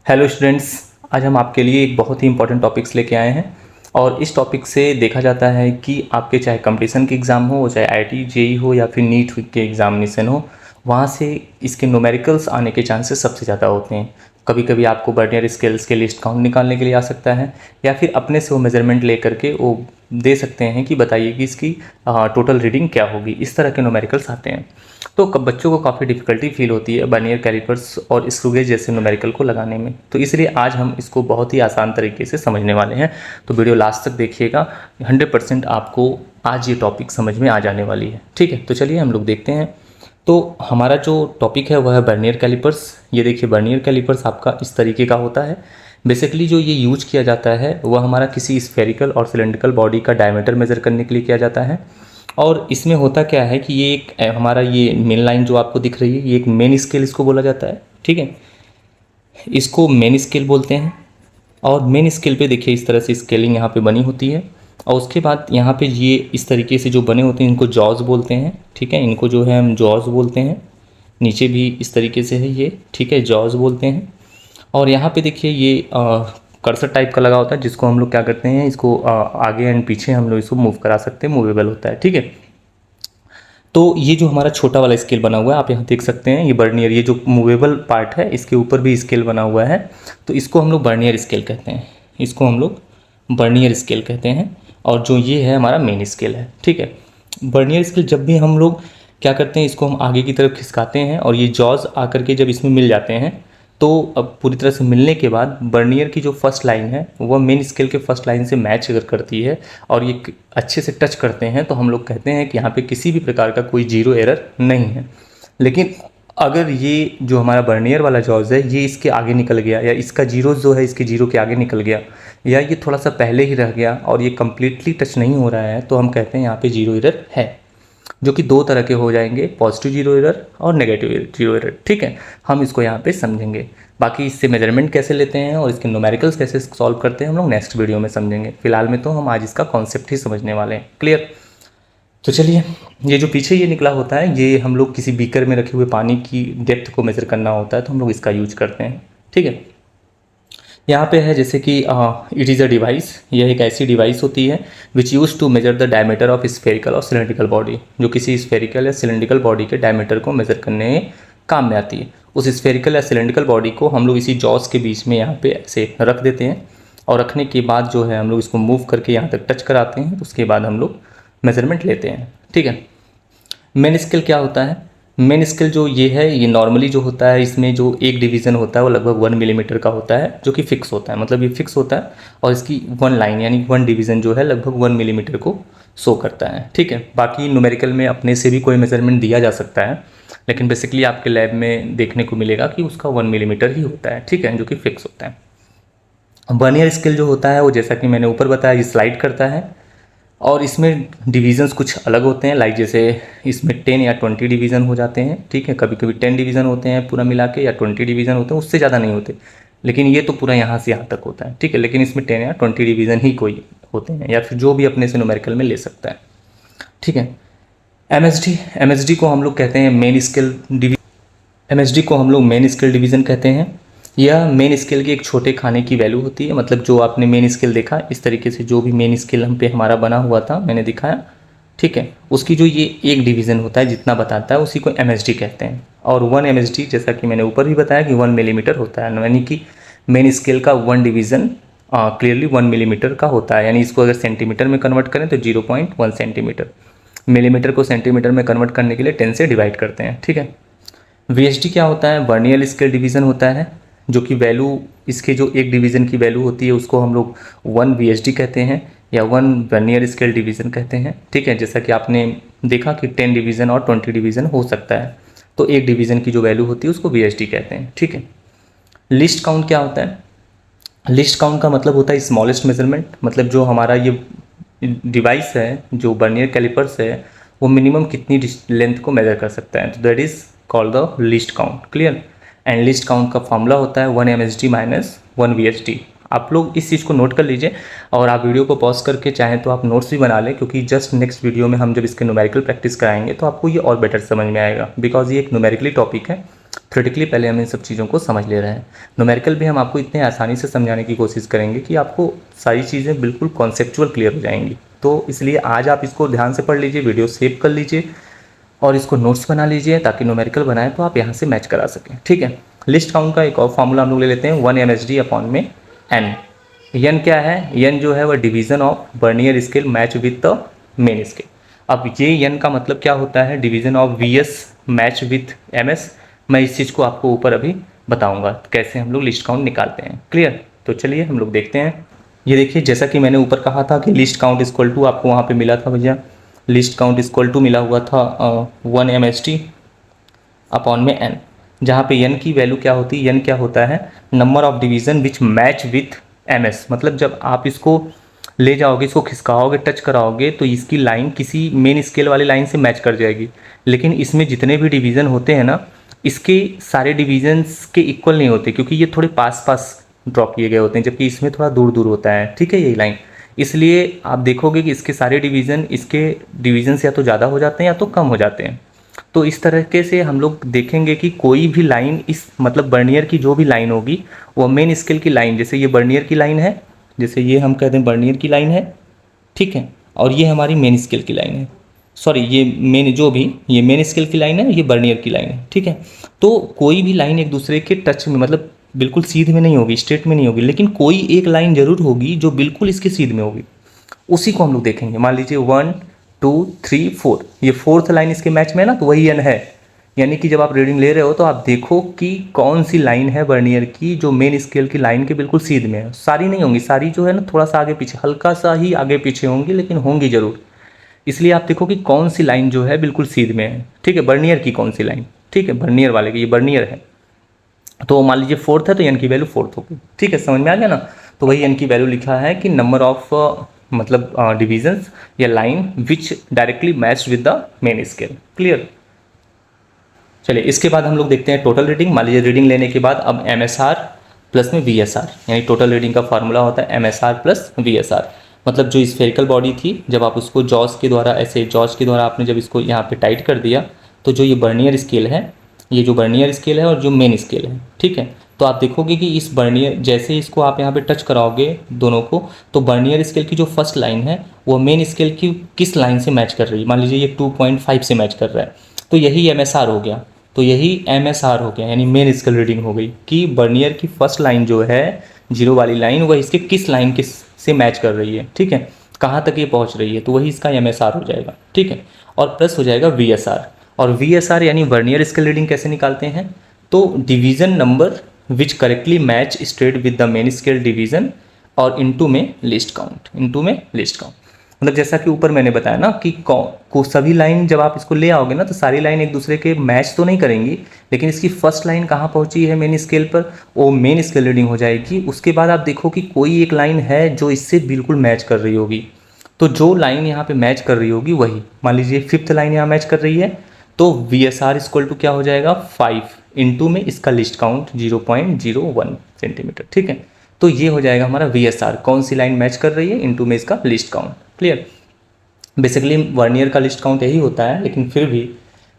Hello students, आज हम आपके लिए एक बहुत ही इंपॉर्टेंट टॉपिक्स लेके आए हैं। और इस टॉपिक से देखा जाता है कि आपके चाहे कंपटीशन के एग्ज़ाम हो, चाहे आईआईटी जेईई हो या फिर नीट के एग्जामिनेशन हो, वहाँ से इसके न्यूमेरिकल्स आने के चांसेस सबसे ज़्यादा होते हैं। कभी कभी आपको बर्नियर स्केल्स के लिस्ट काउंट निकालने के लिए आ सकता है, या फिर अपने से वो मेजरमेंट ले करके वो दे सकते हैं कि बताइए कि इसकी टोटल रीडिंग क्या होगी। इस तरह के न्यूमेरिकल्स आते हैं। तो बच्चों को काफ़ी डिफ़िकल्टी फील होती है बर्नियर कैलिपर्स और स्क्रू गेज जैसे न्यूमेरिकल को लगाने में। तो इसलिए आज हम इसको बहुत ही आसान तरीके से समझने वाले हैं। तो वीडियो लास्ट तक देखिएगा, 100% आपको आज ये टॉपिक समझ में आ जाने वाली है। ठीक है, तो चलिए हम लोग देखते हैं। तो हमारा जो टॉपिक है वह है बर्नियर कैलिपर्स। ये देखिए, बर्नियर कैलिपर्स आपका इस तरीके का होता है। बेसिकली जो ये यूज किया जाता है वह हमारा किसी स्फेरिकल और सिलेंड्रिकल बॉडी का डायमीटर मेज़र करने के लिए किया जाता है। और इसमें होता क्या है कि ये एक हमारा ये मेन लाइन जो आपको दिख रही है, ये एक मेन स्केल इसको बोला जाता है। ठीक है, इसको मेन स्केल बोलते हैं। और मेन स्केल पे देखिए इस तरह से स्केलिंग यहाँ पे बनी होती है। और उसके बाद यहाँ पे ये इस तरीके से जो बने होते हैं इनको जॉज बोलते हैं। ठीक है, इनको जो है हम जॉज बोलते हैं। नीचे भी इस तरीके से है ये, ठीक है, जॉज बोलते हैं। और यहाँ पे देखिए ये कर्सर टाइप का लगा होता है, जिसको हम लोग क्या करते हैं, इसको आगे एंड पीछे हम लोग इसको मूव करा सकते हैं, मूवेबल होता है। ठीक है, तो ये जो हमारा छोटा वाला स्केल बना हुआ है आप यहाँ देख सकते हैं, ये बर्नियर, ये जो मूवेबल पार्ट है इसके ऊपर भी स्केल बना हुआ है। तो इसको हम लोग बर्नियर स्केल कहते हैं, इसको हम लोग बर्नियर स्केल कहते हैं। और जो ये है हमारा मेन स्केल है। ठीक है, बर्नियर स्केल जब भी हम लोग क्या करते हैं, इसको हम आगे की तरफ खिसकाते हैं और ये जॉज आकर के जब इसमें मिल जाते हैं, तो अब पूरी तरह से मिलने के बाद बर्नियर की जो फर्स्ट लाइन है वह मेन स्केल के फर्स्ट लाइन से मैच अगर करती है और ये अच्छे से टच करते हैं, तो हम लोग कहते हैं कि यहाँ पे किसी भी प्रकार का कोई जीरो एरर नहीं है। लेकिन अगर ये जो हमारा बर्नियर वाला जॉज है ये इसके आगे निकल गया, या इसका जीरो जो है इसके जीरो के आगे निकल गया, या ये थोड़ा सा पहले ही रह गया और ये कम्प्लीटली टच नहीं हो रहा है, तो हम कहते हैं यहाँ पे जीरो एरर है। जो कि दो तरह के हो जाएंगे, पॉजिटिव जीरो एरर और नेगेटिव जीरो एरर। ठीक है, हम इसको यहाँ पे समझेंगे। बाकी इससे मेजरमेंट कैसे लेते हैं और इसके न्यूमेरिकल्स कैसे सॉल्व करते हैं हम लोग नेक्स्ट वीडियो में समझेंगे। फिलहाल में तो हम आज इसका कॉन्सेप्ट ही समझने वाले हैं। क्लियर? तो चलिए, ये जो पीछे ये निकला होता है ये हम लोग किसी बीकर में रखे हुए पानी की डेप्थ को मेज़र करना होता है, तो हम लोग इसका यूज करते हैं। ठीक है, यहाँ पे है जैसे कि इट इज़ अ डिवाइस, यह एक ऐसी डिवाइस होती है which use to measure the diameter of spherical और सिलेंड्रिकल बॉडी, जो किसी स्फेरिकल या सिलेंड्रिकल बॉडी के डायमीटर को मेज़र करने में काम में आती है। उस स्फेरिकल या सिलेंड्रिकल बॉडी को हम लोग इसी जॉस के बीच में यहाँ पे ऐसे रख देते हैं, और रखने के बाद जो है हम लोग इसको मूव करके यहाँ तक टच कराते हैं। उसके बाद हम लोग मेजरमेंट लेते हैं। ठीक है, मेन स्केल क्या होता है? मेन स्केल जो ये है, ये नॉर्मली जो होता है इसमें जो एक डिवीज़न होता है वो लगभग 1 मिलीमीटर का होता है, जो कि फिक्स होता है। मतलब ये फिक्स होता है और इसकी वन लाइन यानी वन डिवीज़न जो है लगभग 1 मिलीमीटर को शो करता है। ठीक है, बाकी न्यूमेरिकल में अपने से भी कोई मेजरमेंट दिया जा सकता है, लेकिन बेसिकली आपके लैब में देखने को मिलेगा कि उसका 1 मिलीमीटर ही होता है। ठीक है, जो कि फिक्स होता है। बर्नियर स्केल जो होता है वो जैसा कि मैंने ऊपर बताया, ये स्लाइड करता है और इसमें डिवीज़न्स कुछ अलग होते हैं। लाइक जैसे इसमें 10 या 20 डिवीज़न हो जाते हैं। ठीक है, कभी कभी 10 डिवीज़न होते हैं पूरा मिला के, या 20 डिवीज़न होते हैं, उससे ज़्यादा नहीं होते। लेकिन ये तो पूरा यहाँ से यहाँ तक होता है। ठीक है, लेकिन इसमें 10 या 20 डिवीज़न ही कोई होते हैं, या फिर जो भी अपने से न्यूमेरिकल में ले सकता है। ठीक है, एमएसडी को हम लोग कहते हैं मेन स्केल एमएसडी को हम लोग मेन स्केल डिवीज़न कहते हैं। यह मेन स्केल के एक छोटे खाने की वैल्यू होती है। मतलब जो आपने मेन स्केल देखा, इस तरीके से जो भी मेन स्केल हम पे हमारा बना हुआ था मैंने दिखाया, ठीक है, उसकी जो ये एक डिवीज़न होता है जितना बताता है उसी को एमएसडी कहते हैं। और 1 एमएसडी जैसा कि मैंने ऊपर भी बताया कि 1 मिलीमीटर होता है, यानी कि मेन स्केल का 1 डिवीज़न क्लियरली 1 मिलीमीटर का होता है। यानी इसको अगर सेंटीमीटर में कन्वर्ट करें तो 0.1 सेंटीमीटर, मिलीमीटर को सेंटीमीटर में कन्वर्ट करने के लिए 10 से डिवाइड करते हैं। ठीक है, वीएसडी क्या होता है? बर्नियर स्केल डिवीज़न होता है, जो कि वैल्यू इसके जो एक डिवीज़न की वैल्यू होती है उसको हम लोग 1 वीएसडी कहते हैं, या 1 बर्नियर स्केल डिवीज़न कहते हैं। ठीक है, जैसा कि आपने देखा कि 10 डिवीज़न और 20 डिवीज़न हो सकता है, तो एक डिवीज़न की जो वैल्यू होती है उसको वीएसडी कहते हैं। ठीक है, लिस्ट काउंट क्या होता है? लिस्ट काउंट का मतलब होता है स्मॉलेस्ट मेजरमेंट। मतलब जो हमारा ये डिवाइस है, जो बर्नियर कैलिपर्स है, वो मिनिमम कितनी लेंथ को मेजर कर सकता है, तो that is called the list count. Clear? And list count का फॉर्मूला होता है 1 एमएसडी माइनस 1 वीएसडी। आप लोग इस चीज़ को नोट कर लीजिए, और आप वीडियो को पॉज करके चाहें तो आप नोट्स भी बना लें, क्योंकि जस्ट नेक्स्ट वीडियो में हम जब इसके न्यूमेरिकल प्रैक्टिस कराएंगे तो आपको ये और बेटर समझ में आएगा, बिकॉज ये एक न्यूमेरिकली टॉपिक है। थ्योरेटिकली पहले हम इन सब चीज़ों को समझ ले रहे हैं। न्यूमेरिकल भी हम आपको इतने आसानी से समझाने की कोशिश करेंगे कि आपको सारी चीज़ें बिल्कुल कॉन्सेप्चुअल क्लियर हो जाएंगी। तो इसलिए आज आप इसको ध्यान से पढ़ लीजिए, वीडियो सेव कर लीजिए और इसको नोट्स बना लीजिए ताकि न्यूमेरिकल बनाए तो आप यहाँ से मैच करा सकें। ठीक है, लिस्ट काउंट का एक और फार्मूला हम लोग ले लेते हैं, 1 MSD अपॉन में एन। एन क्या है? एन जो है वह division of vernier scale match with the main scale. अब ये एन का मतलब क्या होता है? Division of VS match with MS। मैं इस चीज़ को आपको ऊपर अभी बताऊंगा कैसे हम लोग लिस्ट काउंट निकालते हैं। क्लियर? तो चलिए हम लोग देखते हैं। ये देखिए, जैसा कि मैंने ऊपर कहा था कि लिस्ट काउंट इक्वल टू, आपको वहाँ पे मिला था भैया, लिस्ट काउंट इक्वल टू मिला हुआ था 1 MSD अपॉन में n, जहाँ पे n की वैल्यू क्या होती है? n क्या होता है? Number of division which match with MS। मतलब जब आप इसको ले जाओगे, इसको खिसकाओगे, टच कराओगे तो इसकी लाइन किसी मेन स्केल वाली लाइन से मैच कर जाएगी। लेकिन इसमें जितने भी डिवीज़न होते हैं ना, इसके सारे डिवीजन्स के इक्वल नहीं होते क्योंकि ये थोड़े पास पास ड्रॉ किए गए होते हैं, जबकि इसमें थोड़ा दूर दूर होता है। ठीक है, यही लाइन। इसलिए आप देखोगे कि इसके सारे डिवीज़न, इसके डिवीजन्स या तो ज़्यादा हो जाते हैं या तो कम हो जाते हैं। तो इस तरीके से हम लोग देखेंगे कि कोई भी लाइन, इस मतलब बर्नियर की जो भी लाइन होगी वो मेन स्केल की लाइन, जैसे ये बर्नियर की लाइन है, जैसे ये हम कहते हैं बर्नियर की लाइन है, ठीक है, और ये हमारी मेन स्केल की लाइन है। सॉरी, ये मेन जो भी ये मेन स्केल की लाइन है, ये बर्नियर की लाइन है। ठीक है, तो कोई भी लाइन एक दूसरे के टच में, मतलब बिल्कुल सीध में नहीं होगी, स्ट्रेट में नहीं होगी, लेकिन कोई एक लाइन जरूर होगी जो बिल्कुल इसके सीध में होगी। उसी को हम लोग देखेंगे। मान लीजिए 1 2 3 4, ये फोर्थ लाइन इसके मैच में है ना, तो वही एन है। यानी कि जब आप रीडिंग ले रहे हो तो आप देखो कि कौन सी लाइन है बर्नियर की जो मेन स्केल की लाइन के बिल्कुल सीध में है। सारी नहीं होंगी, सारी जो है ना थोड़ा सा आगे पीछे, हल्का सा ही आगे पीछे होंगी, लेकिन होंगी जरूर। इसलिए आप देखो कि कौन सी लाइन जो है बिल्कुल सीध में है। ठीक है, बर्नियर की कौन सी लाइन, ठीक है, बर्नियर वाले की, ये बर्नियर है। तो मान लीजिए फोर्थ है तो एन की वैल्यू फोर्थ होगी। ठीक है, समझ में आ गया ना। तो वही एन की वैल्यू लिखा है कि नंबर ऑफ मतलब डिविजन्स या line which directly match with the main scale. Clear? चलिए, इसके बाद हम लोग देखते हैं टोटल रीडिंग। मान लीजिए रीडिंग लेने के बाद अब MSR प्लस में VSR, यानी टोटल रीडिंग का फार्मूला होता है MSR प्लस VSR। मतलब जो स्फेरिकल बॉडी थी, जब आप उसको जॉस के द्वारा, ऐसे जॉस के द्वारा आपने जब इसको यहाँ पे टाइट कर दिया, तो जो ये बर्नियर स्केल है, ये जो बर्नियर स्केल है और जो मेन स्केल है, ठीक है, तो आप देखोगे कि इस बर्नियर, जैसे इसको आप यहाँ पे टच कराओगे दोनों को, तो बर्नियर स्केल की जो फर्स्ट लाइन है वो मेन स्केल की किस लाइन से मैच कर रही है? मान लीजिए ये 2.5 से मैच कर रहा है, तो यही MSR हो गया। तो यही MSR हो गया, यानी मेन स्केल रीडिंग हो गई कि बर्नियर की फर्स्ट लाइन जो है, जीरो वाली लाइन, वह इसके किस लाइन के से मैच कर रही है। ठीक है, कहाँ तक ये पहुँच रही है, तो वही इसका MSR हो जाएगा। ठीक है, और प्लस हो जाएगा VSR। और VSR यानी वर्नियर स्केल रीडिंग कैसे निकालते हैं? तो division number which correctly match straight with the main scale division और इनटू में लिस्ट काउंट, इनटू में लिस्ट काउंट। मतलब जैसा कि ऊपर मैंने बताया ना कि को सभी लाइन जब आप इसको ले आओगे ना, तो सारी लाइन एक दूसरे के मैच तो नहीं करेंगी, लेकिन इसकी फर्स्ट लाइन कहाँ पहुँची है मेन स्केल पर, वो मेन स्केल रीडिंग हो जाएगी। उसके बाद आप देखो कि कोई एक लाइन है जो इससे बिल्कुल मैच कर रही होगी, तो जो लाइन यहाँ पे मैच कर रही होगी वही, मान लीजिए फिफ्थ लाइन यहाँ मैच कर रही है, तो VSR इक्वल टू क्या हो जाएगा? 5 इंटू में इसका लिस्ट काउंट 0.01 सेंटीमीटर। ठीक है, तो ये हो जाएगा हमारा VSR, कौन सी लाइन मैच कर रही है, इंटू में इसका list count. Clear? Basically vernier का लिस्ट काउंट यही होता है, लेकिन फिर भी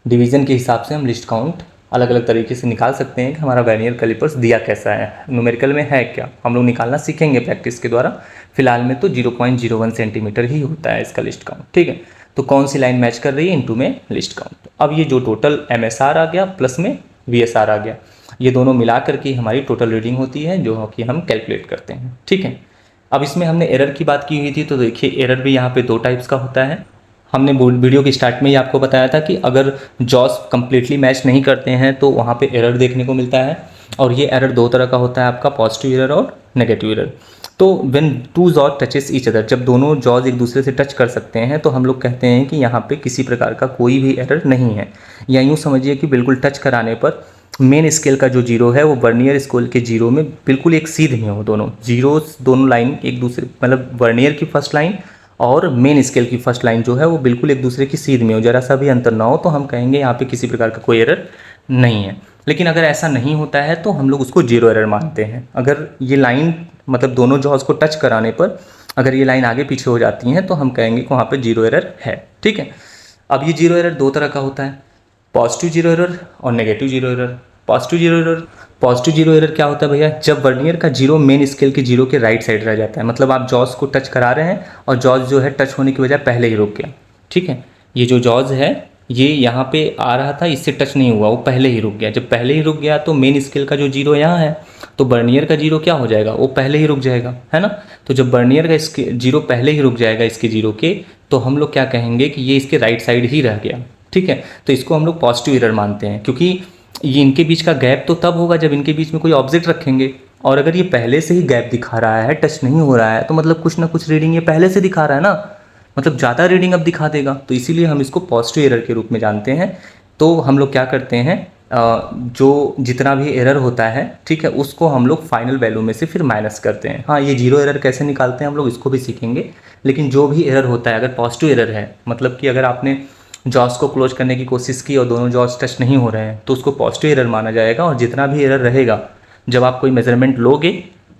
डिवीज़न के हिसाब से हम लिस्ट काउंट अलग अलग तरीके से निकाल सकते हैं कि हमारा वर्नियर कैलिपर्स दिया कैसा है, न्यूमेरिकल में है क्या, हम लोग निकालना सीखेंगे प्रैक्टिस के द्वारा। फिलहाल में तो 0.01 सेंटीमीटर ही होता है इसका लिस्ट काउंट। ठीक है, तो कौन सी लाइन मैच कर रही है, इंटू में लिस्ट काउंट। अब ये जो टोटल MSR आ गया प्लस में VSR आ गया, ये दोनों मिला करके हमारी टोटल रीडिंग होती है जो कि हम कैलकुलेट करते हैं। ठीक है, अब इसमें हमने एरर की बात की हुई थी, तो देखिए एरर भी यहाँ पे 2 टाइप्स का होता है। हमने वीडियो के स्टार्ट में ही आपको बताया था कि अगर जॉस कंप्लीटली मैच नहीं करते हैं तो वहाँ पे एरर देखने को मिलता है, और ये एरर 2 तरह का होता है आपका, पॉजिटिव एरर और नेगेटिव एरर। तो when two jaws touches each other, जब दोनों जॉज एक दूसरे से टच कर सकते हैं तो हम लोग कहते हैं कि यहाँ पे किसी प्रकार का कोई भी एरर नहीं है, या यूँ समझिए कि बिल्कुल टच कराने पर मेन स्केल का जो जीरो है वो वर्नियर स्केल के जीरो में बिल्कुल एक सीध में हो, दोनों जीरोस, दोनों लाइन एक दूसरे, मतलब वर्नियर की फर्स्ट लाइन और मेन स्केल की फर्स्ट लाइन जो है वो बिल्कुल एक दूसरे की सीध में हो, जरा सा भी अंतर ना हो, तो हम कहेंगे यहाँ पे किसी प्रकार का कोई एरर नहीं है। लेकिन अगर ऐसा नहीं होता है तो हम लोग उसको जीरो एरर मानते हैं। अगर ये लाइन, मतलब दोनों जॉज को टच कराने पर अगर ये लाइन आगे पीछे हो जाती हैं तो हम कहेंगे कि वहाँ पे जीरो एरर है। ठीक है, अब ये जीरो एरर 2 तरह का होता है, पॉजिटिव जीरो एरर और negative zero error. Positive zero error क्या होता है भैया, जब वर्नियर का जीरो मेन स्केल के जीरो के राइट साइड रह जाता है, मतलब आप जॉज को टच करा रहे हैं और जॉज जो है टच होने की बजाय पहले ही रुक गया। ठीक है, ये जो जॉज है ये यहाँ पे आ रहा था, इससे टच नहीं हुआ, वो पहले ही रुक गया। जब पहले ही रुक गया तो मेन स्केल का जो जीरो यहाँ है तो वर्नियर का जीरो क्या हो जाएगा, वो पहले ही रुक जाएगा, है ना। तो जब वर्नियर का इसके जीरो पहले ही रुक जाएगा इसके जीरो के, तो हम लोग क्या कहेंगे कि ये इसके राइट साइड ही रह गया। ठीक है, तो इसको हम लोग पॉजिटिव एरर मानते हैं, क्योंकि ये इनके बीच का गैप तो तब होगा जब इनके बीच में कोई ऑब्जेक्ट रखेंगे, और अगर ये पहले से ही गैप दिखा रहा है, टच नहीं हो रहा है, तो मतलब कुछ ना कुछ रीडिंग ये पहले से दिखा रहा है ना, मतलब ज़्यादा रीडिंग अब दिखा देगा। तो इसीलिए हम इसको पॉजिटिव एरर के रूप में जानते हैं। तो हम लोग क्या करते हैं, जो जितना भी एरर होता है, ठीक है, उसको हम लोग फाइनल वैल्यू में से फिर माइनस करते हैं। हाँ, ये जीरो एरर कैसे निकालते हैं हम लोग इसको भी सीखेंगे, लेकिन जो भी एरर होता है, अगर पॉजिटिव एरर है, मतलब कि अगर आपने जॉस को क्लोज करने की कोशिश की और दोनों जॉस टच नहीं हो रहे हैं, तो उसको पॉजिटिव एरर माना जाएगा। और जितना भी एरर रहेगा, जब आप कोई मेजरमेंट लोगे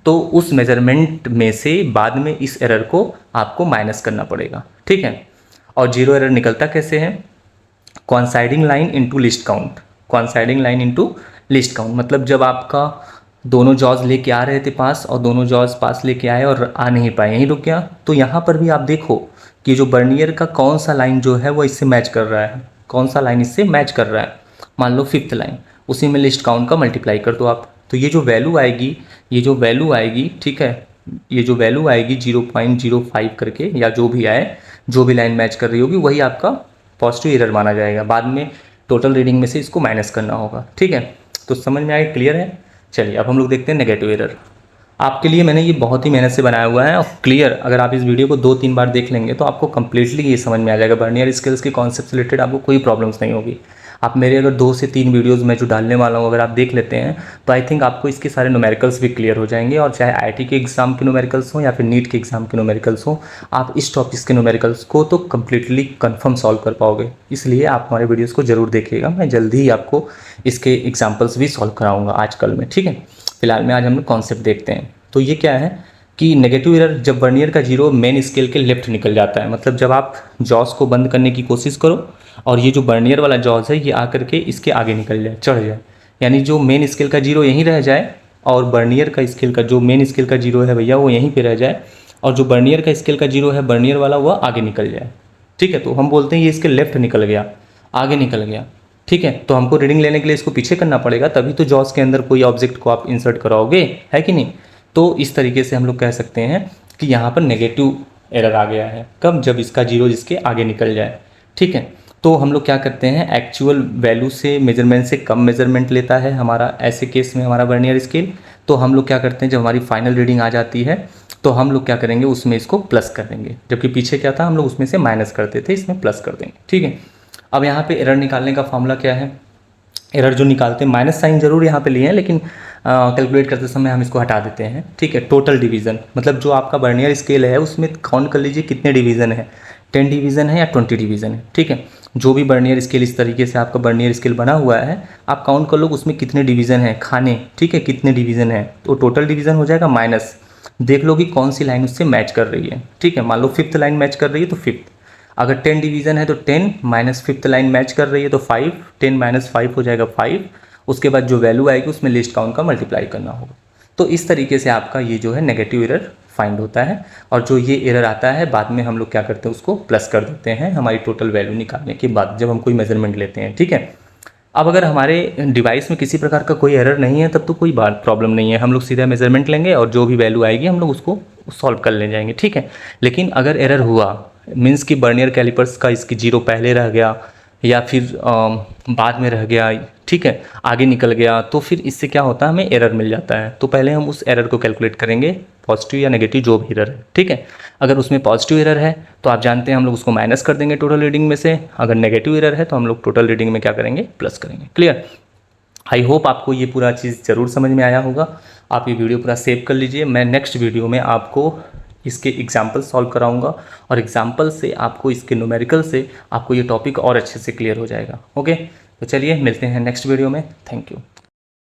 तो उस मेजरमेंट में से बाद में इस एरर को आपको माइनस करना पड़ेगा। ठीक है, और जीरो एरर निकलता कैसे है, coinciding line into list count. Coinciding line into list count मतलब जब आपका दोनों जॉज लेके आ रहे थे पास और दोनों जॉज पास लेके आए और आ नहीं पाए, यहीं रुक गया। तो यहाँ पर भी आप देखो कि जो वर्नियर का कौन सा लाइन जो है वो इससे मैच कर रहा है, कौन सा लाइन इससे मैच कर रहा है, मान लो 5th लाइन, उसी में लिस्ट काउंट का मल्टीप्लाई कर दो आप। तो ये जो वैल्यू आएगी, ठीक है, ये जो वैल्यू आएगी 0.05 करके, या जो भी आए, जो भी लाइन मैच कर रही होगी, वही आपका पॉजिटिव एरर माना जाएगा। बाद में टोटल रीडिंग में से इसको माइनस करना होगा। ठीक है, तो समझ में आएगा, क्लियर है। चलिए अब हम लोग देखते हैं नेगेटिव एरर। आपके लिए मैंने ये बहुत ही मेहनत से बनाया हुआ है और क्लियर, अगर आप इस वीडियो को 2-3 बार देख लेंगे तो आपको कंप्लीटली ये समझ में आ जाएगा। वर्नियर स्केल्स के कॉन्सेप्ट से रिलेटेड आपको कोई प्रॉब्लम्स नहीं होगी। आप मेरे अगर 2 से 3 वीडियोस मैं जो डालने वाला हूँ अगर आप देख लेते हैं तो आई थिंक आपको इसके सारे न्यूमेरिकल्स भी क्लियर हो जाएंगे। और चाहे आईआईटी के एग्जाम के न्यूमेरिकल्स हो या फिर नीट के एग्जाम के न्यूमेरिकल्स हो, आप इस टॉपिक्स के न्यूमेरिकल्स को तो कम्प्लीटली कन्फर्म सॉल्व कर पाओगे। इसलिए आप हमारे वीडियोज़ को जरूर देखिएगा, मैं जल्दी ही आपको इसके एग्जाम्पल्स भी सॉल्व कराऊँगा आजकल में। ठीक है, फिलहाल में आज हम लोग कॉन्सेप्ट देखते हैं। तो ये क्या है कि नेगेटिव एरर जब वर्नियर का जीरो मेन स्केल के लेफ्ट निकल जाता है, मतलब जब आप जॉस को बंद करने की कोशिश करो और ये जो वर्नियर वाला जॉस है ये आकर के इसके आगे निकल जाए, चढ़ जाए, यानी जो मेन स्केल का जीरो यहीं रह जाए और वर्नियर का स्केल का जो मेन स्केल का जीरो है भैया वो यहीं पे रह जाए, और जो वर्नियर का स्केल का जीरो है वर्नियर वाला वह आगे निकल जाए। ठीक है, तो हम बोलते हैं ये इसके लेफ्ट निकल गया, आगे निकल गया। ठीक है, तो हमको रीडिंग लेने के लिए इसको पीछे करना पड़ेगा, तभी तो जॉस के अंदर कोई ऑब्जेक्ट को आप इंसर्ट कराओगे, है कि नहीं। तो इस तरीके से हम लोग कह सकते हैं कि यहाँ पर नेगेटिव एरर आ गया है। कब, जब इसका जीरो जिसके आगे निकल जाए। ठीक है, तो हम लोग क्या करते हैं, एक्चुअल वैल्यू से मेजरमेंट से कम मेजरमेंट लेता है हमारा, ऐसे केस में हमारा वर्नियर स्केल। तो हम लोग क्या करते हैं, जब हमारी फाइनल रीडिंग आ जाती है तो हम लोग क्या करेंगे, उसमें इसको प्लस कर देंगे, जबकि पीछे क्या था हम लोग उसमें से माइनस करते थे, इसमें प्लस कर देंगे। ठीक है, अब यहाँ पे एरर निकालने का फॉर्मूला क्या है, एरर जो निकालते हैं माइनस साइन जरूर यहाँ पे लिए हैं, लेकिन कैलकुलेट करते समय हम इसको हटा देते हैं। ठीक है, टोटल डिवीज़न मतलब जो आपका वर्नियर स्केल है उसमें काउंट कर लीजिए कितने डिवीज़न है, 10 डिवीज़न है या 20 डिवीज़न है। ठीक है, जो भी वर्नियर स्केल इस तरीके से आपका वर्नियर स्केल बना हुआ है, आप काउंट कर लो उसमें कितने डिवीज़न है खाने। ठीक है, कितने डिवीज़न है, तो टोटल डिवीज़न हो जाएगा माइनस, देख लो कि कौन सी लाइन उससे मैच कर रही है। ठीक है, मान लो 5th लाइन मैच कर रही है तो 5th, अगर 10 डिवीज़न है तो 10 माइनस 5th लाइन मैच कर रही है तो 5, 10 माइनस 5 हो जाएगा 5। उसके बाद जो वैल्यू आएगी उसमें लिस्ट काउंट का मल्टीप्लाई करना होगा। तो इस तरीके से आपका ये जो है नेगेटिव एरर फाइंड होता है, और जो ये एरर आता है बाद में हम लोग क्या करते हैं, उसको प्लस कर देते हैं हमारी टोटल वैल्यू निकालने के बाद, जब हम कोई मेजरमेंट लेते हैं। ठीक है, अब अगर हमारे डिवाइस में किसी प्रकार का कोई एरर नहीं है तब तो कोई बात प्रॉब्लम नहीं है, हम लोग सीधा मेजरमेंट लेंगे और जो भी वैल्यू आएगी हम लोग उसको सॉल्व कर ले जाएंगे। ठीक है, लेकिन अगर एरर हुआ मीन्स कि वर्नियर कैलिपर्स का इसकी जीरो पहले रह गया या फिर बाद में रह गया, ठीक है, आगे निकल गया, तो फिर इससे क्या होता है, हमें एरर मिल जाता है। तो पहले हम उस एरर को कैलकुलेट करेंगे, पॉजिटिव या नेगेटिव जो भी एरर है। ठीक है, अगर उसमें पॉजिटिव एरर है तो आप जानते हैं हम लोग उसको माइनस कर देंगे टोटल रीडिंग में से, अगर नेगेटिव एरर है तो हम लोग टोटल रीडिंग में क्या करेंगे, प्लस करेंगे। क्लियर, आई होप आपको ये पूरा चीज़ ज़रूर समझ में आया होगा। आप ये वीडियो पूरा सेव कर लीजिए, मैं नेक्स्ट वीडियो में आपको इसके एग्जाम्पल सॉल्व कराऊंगा और एग्जाम्पल से आपको इसके न्यूमेरिकल से आपको ये टॉपिक और अच्छे से क्लियर हो जाएगा। ओके, तो चलिए मिलते हैं नेक्स्ट वीडियो में। Thank you.